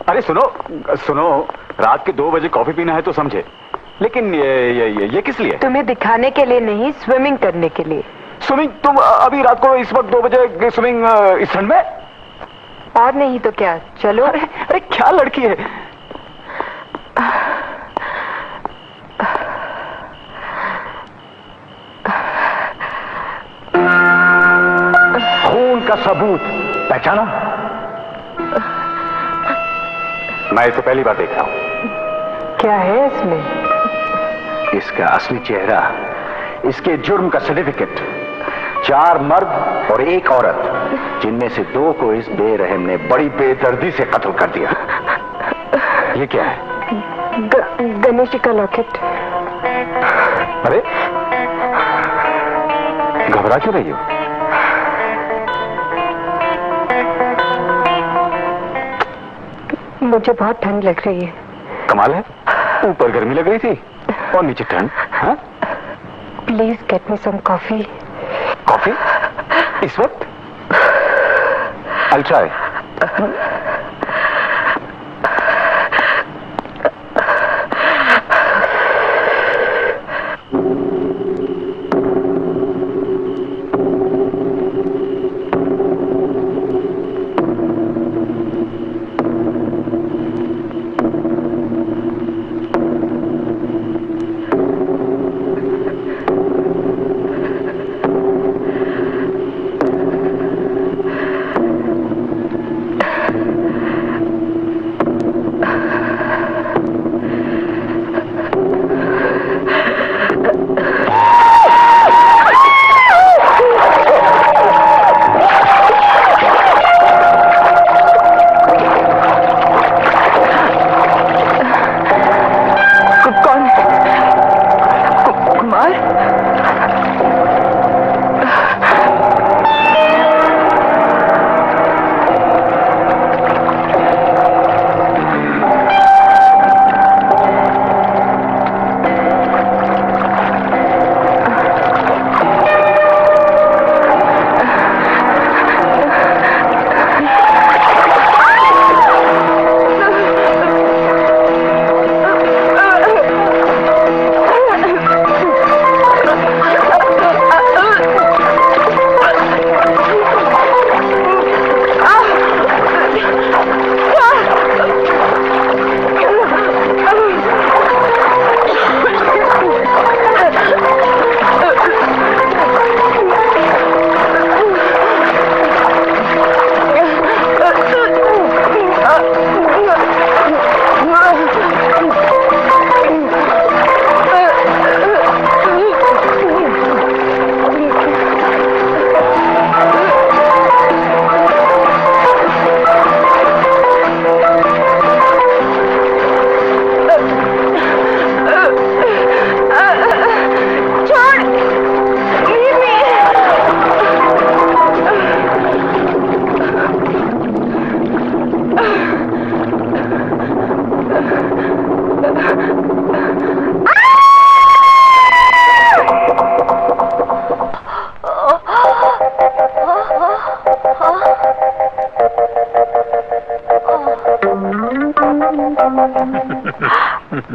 अरे सुनो सुनो, रात के 2 बजे कॉफी पीना है तो समझे, लेकिन ये किस लिए? तुम्हें दिखाने के लिए नहीं, स्विमिंग करने के लिए। स्विमिंग? तुम अभी रात को इस वक्त 2 बजे स्विमिंग इस ठंड में? और नहीं तो क्या, चलो। अरे क्या लड़की है। खून का सबूत पहचाना? मैं इसे पहली बार देख रहा हूं। क्या है इसमें? इसका असली चेहरा, इसके जुर्म का सर्टिफिकेट, 4 मर्द और 1 औरत, जिनमें से 2 को इस बेरहम ने बड़ी बेदर्दी से कत्ल कर दिया। ये क्या है? गणेश जी का लॉकेट। अरे घबरा क्यों रही हो? मुझे बहुत ठंड लग रही है। कमाल है, ऊपर गर्मी लग रही थी और नीचे ठंड। हाँ? Please get me some coffee. Coffee इस वक्त? I'll try.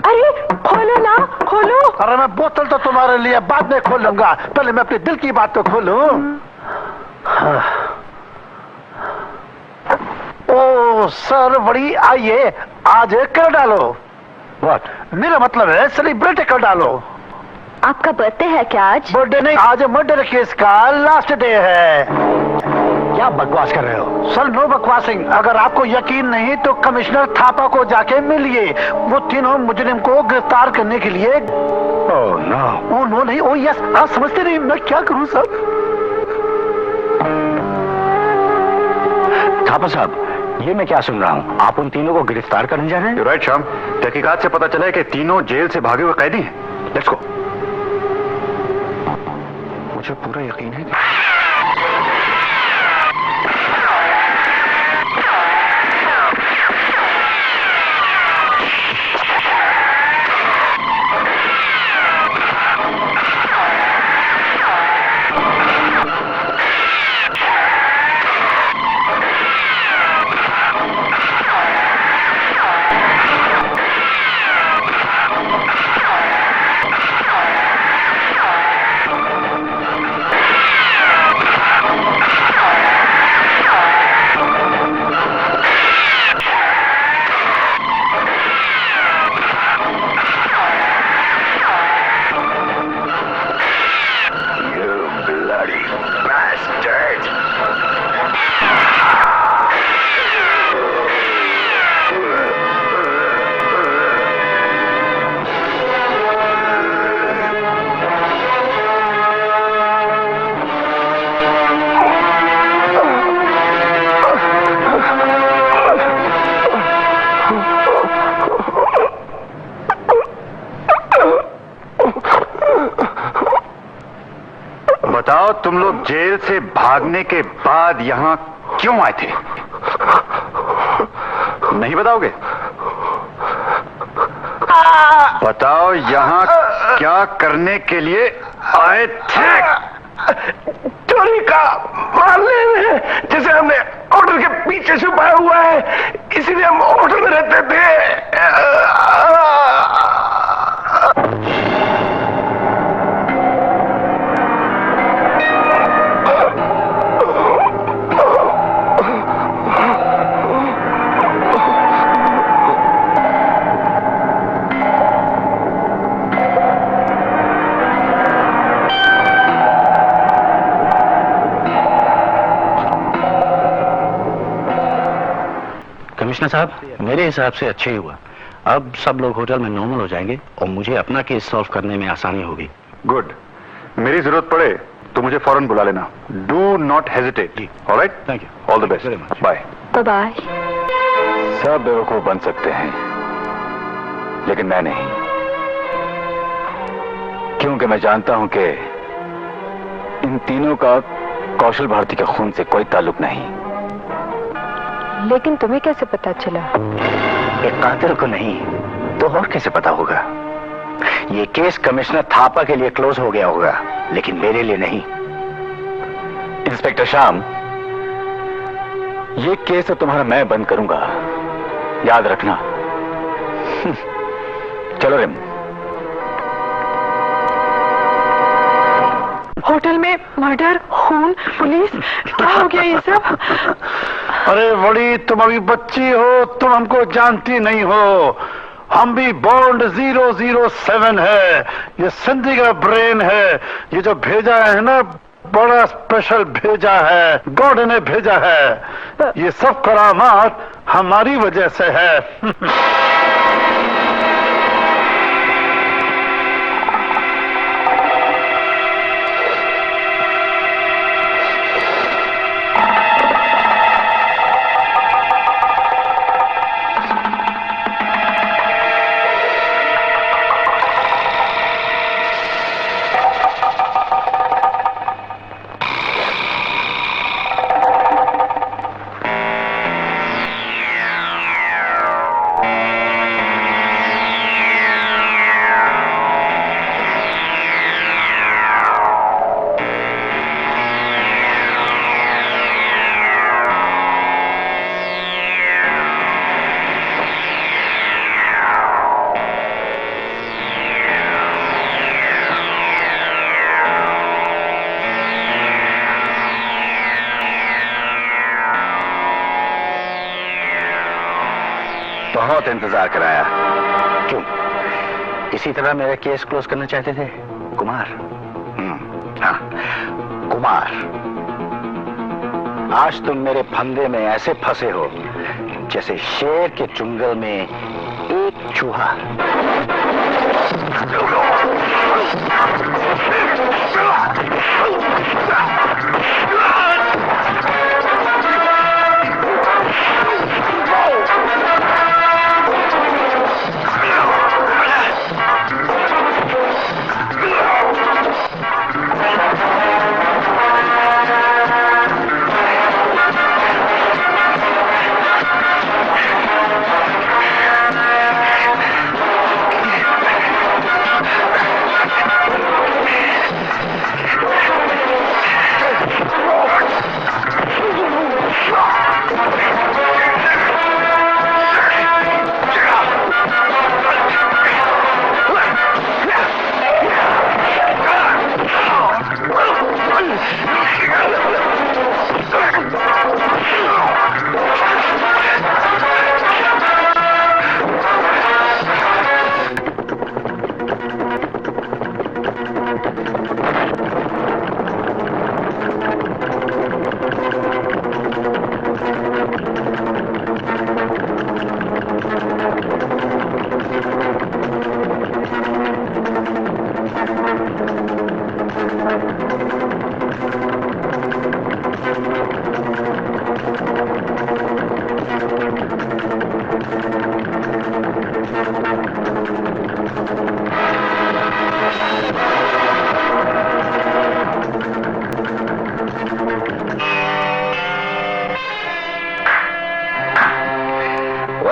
अरे खोलो ना, खोलो। अरे मैं बोतल तो तुम्हारे लिए बाद में खोलूंगा, पहले मैं अपने दिल की बात तो खोलूं। ओ सर बड़ी, आइए आज कर डालो। What? मेरा मतलब है सेलिब्रेट कर डालो। आपका बर्थडे है क्या आज? बर्थडे नहीं, आज मर्डर केस का लास्ट डे है। क्या बकवास कर रहे हो? सर नो बकवासिंग। अगर आपको यकीन नहीं तो कमिश्नर थापा को जाके मिलिए, वो तीनों मुजरिम को गिरफ्तार करने के लिए। Oh no. ओ नो नहीं, ओ यस। आप समझते नहीं मैं क्या करूं सर? थापा साहब, ये मैं क्या सुन रहा हूँ? आप उन तीनों को गिरफ्तार करने जा रहे हैं? राइट श्याम, तहकीकात से पता चला है कि तीनों जेल से भागे हुए कैदी हैं। Let's go. मुझे पूरा यकीन है तुम लोग जेल से भागने के बाद यहाँ क्यों आए थे? नहीं बताओगे? बताओ यहाँ क्या करने के लिए आए थे? चोरी का माल लेने, जिसे हमने होटल के पीछे छुपाया हुआ है, इसीलिए हम होटल में रहते थे। कमिश्नर साहब, मेरे हिसाब से अच्छे ही हुआ। अब सब लोग होटल में नॉर्मल हो जाएंगे और मुझे अपना केस सॉल्व करने में आसानी होगी। गुड। मेरी जरूरत पड़े तो मुझे फौरन बुला लेना। Do not hesitate. Alright, thank you. All the best. Bye. Bye. सब बेवकूफ बन सकते हैं, लेकिन मैं नहीं, क्योंकि मैं जानता हूं कि इन तीनों का कौशल भारती के खून से कोई ताल्लुक नहीं। लेकिन तुम्हें कैसे पता चला? एक कातिल को नहीं तो और कैसे पता होगा? ये केस कमिश्नर थापा के लिए क्लोज हो गया होगा, लेकिन मेरे लिए नहीं। इंस्पेक्टर श्याम, ये केस तो तुम्हारा मैं बंद करूंगा, याद रखना। चलो रिम। होटल में मर्डर, खून, पुलिस, क्या हो गया ये सब? अरे बड़ी, तुम अभी बच्ची हो, तुम हमको जानती नहीं हो। हम भी बॉन्ड 007 है। ये सिंधी का ब्रेन है। ये जो भेजा है ना, बड़ा स्पेशल भेजा है, गॉड ने भेजा है। ये सब करामात हमारी वजह से है। बहुत इंतजार कराया। क्यों? इसी तरह मेरा केस क्लोज करना चाहते थे कुमार? हाँ, कुमार, आज तुम मेरे फंदे में ऐसे फंसे हो जैसे शेर के चुंगल में एक चूहा।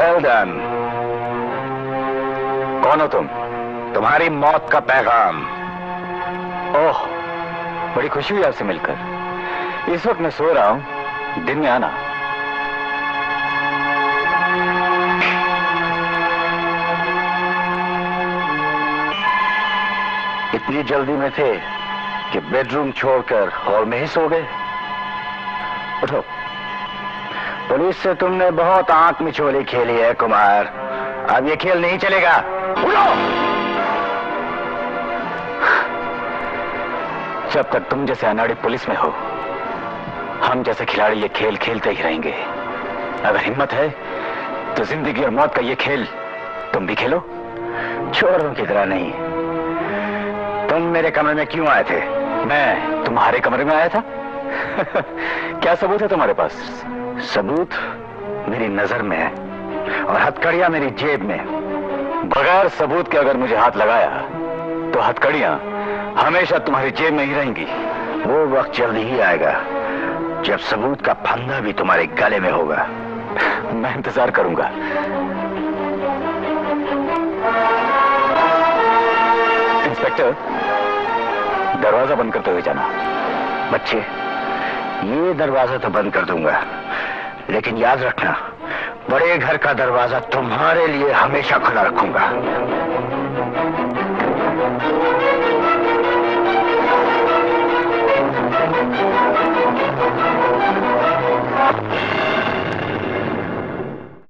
Well done. कौन हो तुम? तुम्हारी मौत का पैगाम। ओह, बड़ी खुशी हुई आपसे मिलकर। इस वक्त मैं सो रहा हूं, दिन में आना। इतनी जल्दी में थे कि बेडरूम छोड़कर हॉल में ही सो गए। उठो। पुलिस से तुमने बहुत आंख मिचोली खेली है कुमार, अब ये खेल नहीं चलेगा। उठो। जब तक तुम जैसे अनाड़ी पुलिस में हो, हम जैसे खिलाड़ी ये खेल खेलते ही रहेंगे। अगर हिम्मत है तो जिंदगी और मौत का ये खेल तुम भी खेलो, चोरों की तरह नहीं। तुम मेरे कमरे में क्यों आए थे? मैं तुम्हारे कमरे में आया था? क्या सबूत है तुम्हारे पास? सबूत मेरी नजर में है और हथकड़ियां मेरी जेब में। बगैर सबूत के अगर मुझे हाथ लगाया तो हथकड़ियां हमेशा तुम्हारी जेब में ही रहेंगी। वो वक्त जल्द ही आएगा जब सबूत का फंदा भी तुम्हारे गले में होगा। मैं इंतजार करूंगा। इंस्पेक्टर, दरवाजा बंद करते हुए जाना। बच्चे, ये दरवाजा तो बंद कर दूंगा, लेकिन याद रखना, बड़े घर का दरवाजा तुम्हारे लिए हमेशा खुला रखूंगा।